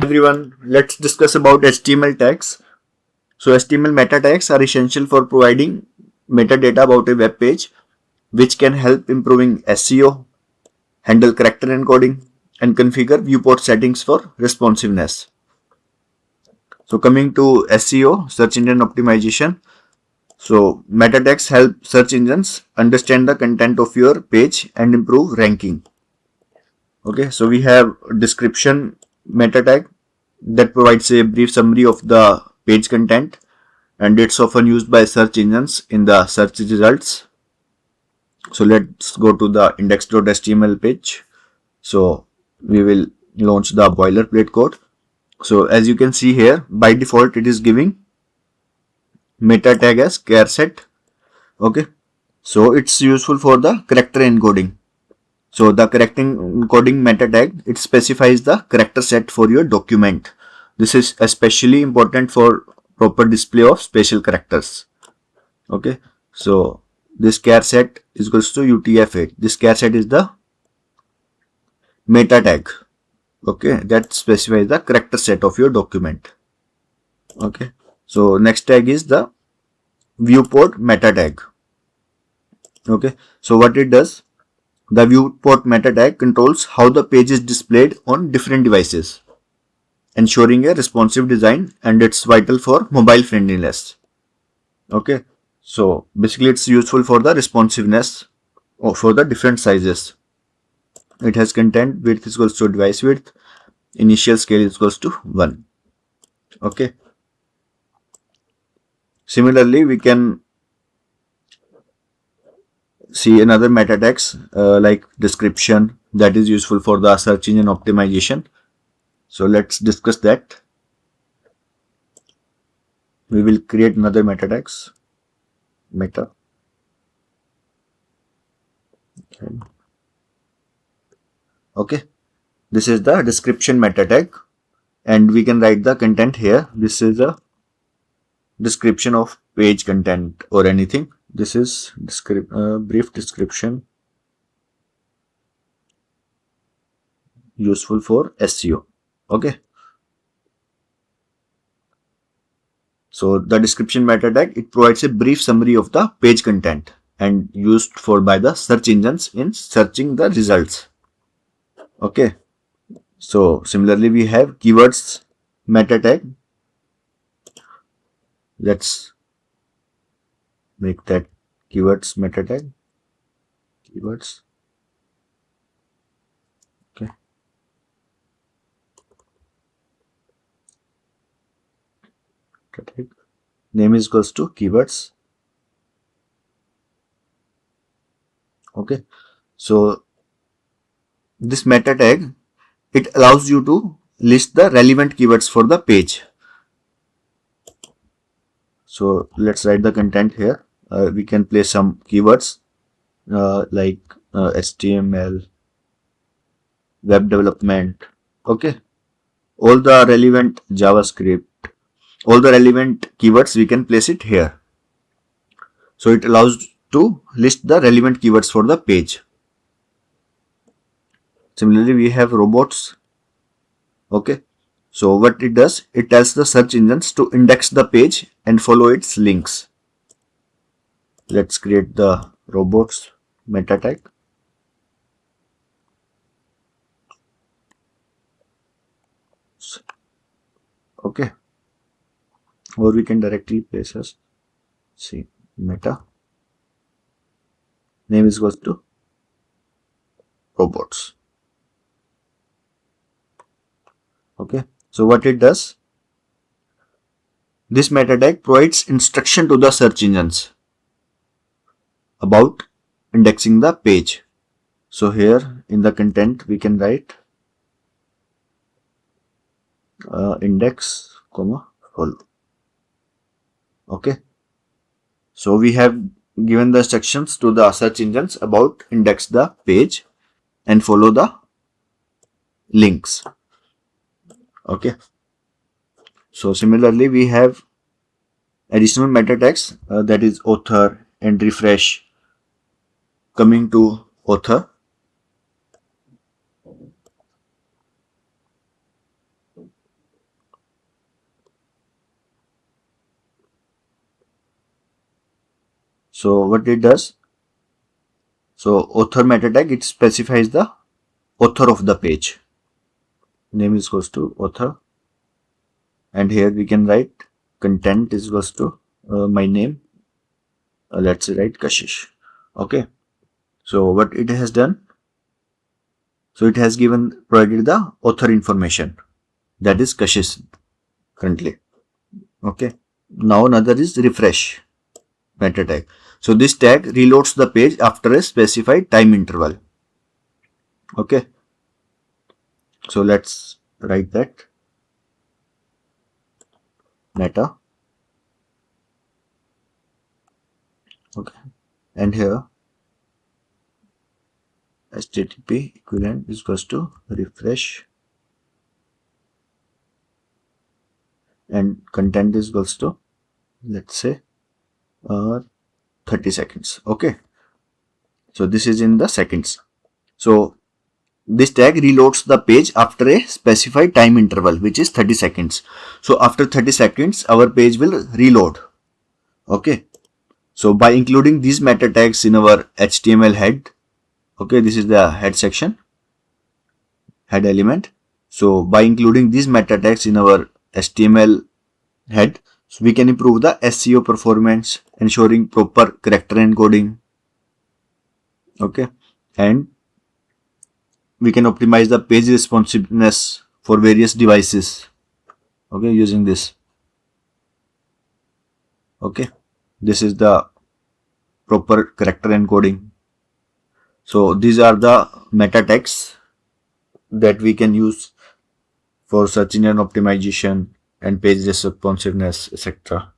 Everyone, let's discuss about HTML tags. So HTML meta tags are essential for providing metadata about a web page, which can help improving SEO, handle character encoding, and configure viewport settings for responsiveness. So coming to SEO, search engine optimization. So meta tags help search engines understand the content of your page and improve ranking. Okay, so we have description meta tag that provides a brief summary of the page content, and it's often used by search engines in the search results. So let's go to the index.html page. So we will launch the boilerplate code. So as you can see here, by default it is giving meta tag as char set. Okay, so it's useful for the character encoding. So the character encoding meta tag, it specifies the character set for your document. This is especially important for proper display of special characters. Okay, so this char set is equals to UTF-8. This char set is the meta tag. Okay, that specifies the character set of your document. Okay, so next tag is the viewport meta tag. Okay, so what it does, the viewport meta tag controls how the page is displayed on different devices, ensuring a responsive design, and it's vital for mobile friendliness. Okay, so basically it's useful for the responsiveness or for the different sizes. It has content width is equals to device width, initial scale is equals to 1. Okay, similarly we can see another meta tags like description, that is useful for the search engine optimization. So let's discuss that. We will create another meta tags, meta. Okay, this is the description meta tag, and we can write the content here. This is a description of page content or anything. This is brief description useful for SEO. Okay, so the description meta tag, it provides a brief summary of the page content and used for by the search engines in searching the results. Okay, so similarly we have keywords meta tag. Let's make that keywords meta tag. Keywords. Okay, name is equals to keywords. Okay, so this meta tag, it allows you to list the relevant keywords for the page. So let's write the content here. We can place some keywords like HTML, web development. Okay, all the relevant JavaScript, all the relevant keywords we can place it here. So it allows to list the relevant keywords for the page. Similarly we have robots. Okay, so what it does, it tells the search engines to index the page and follow its links. Let's create the robots meta tag. Okay, or we can directly place as meta name is equals to robots. Okay, so what it does, this meta tag provides instruction to the search engines about indexing the page. So here in the content we can write index comma follow. Okay, so we have given the instructions to the search engines about index the page and follow the links. Okay, so similarly we have additional meta tags that is author and refresh. Coming to author. So what it does, so author meta tag, it specifies the author of the page. Name is equals to author, and here we can write content is equals to my name. Let's write Kashish. Okay. So what it has done, so it has provided the author information, that is Kashish currently. Okay. Now another is refresh meta tag. So this tag reloads the page after a specified time interval. Okay. So let's write that meta. Okay. And here HTTP equivalent is equals to refresh, and content is equals to, let's say, 30 seconds. Okay. So this is in the seconds. So this tag reloads the page after a specified time interval, which is 30 seconds. So after 30 seconds, our page will reload. Okay. So by including these meta tags in our HTML head, okay, this is the head section, head element. So by including these meta tags in our HTML head, so we can improve the SEO performance, ensuring proper character encoding. Okay. And we can optimize the page responsiveness for various devices. Okay, using this. Okay. This is the proper character encoding. So these are the meta tags that we can use for search engine optimization and page responsiveness, etc.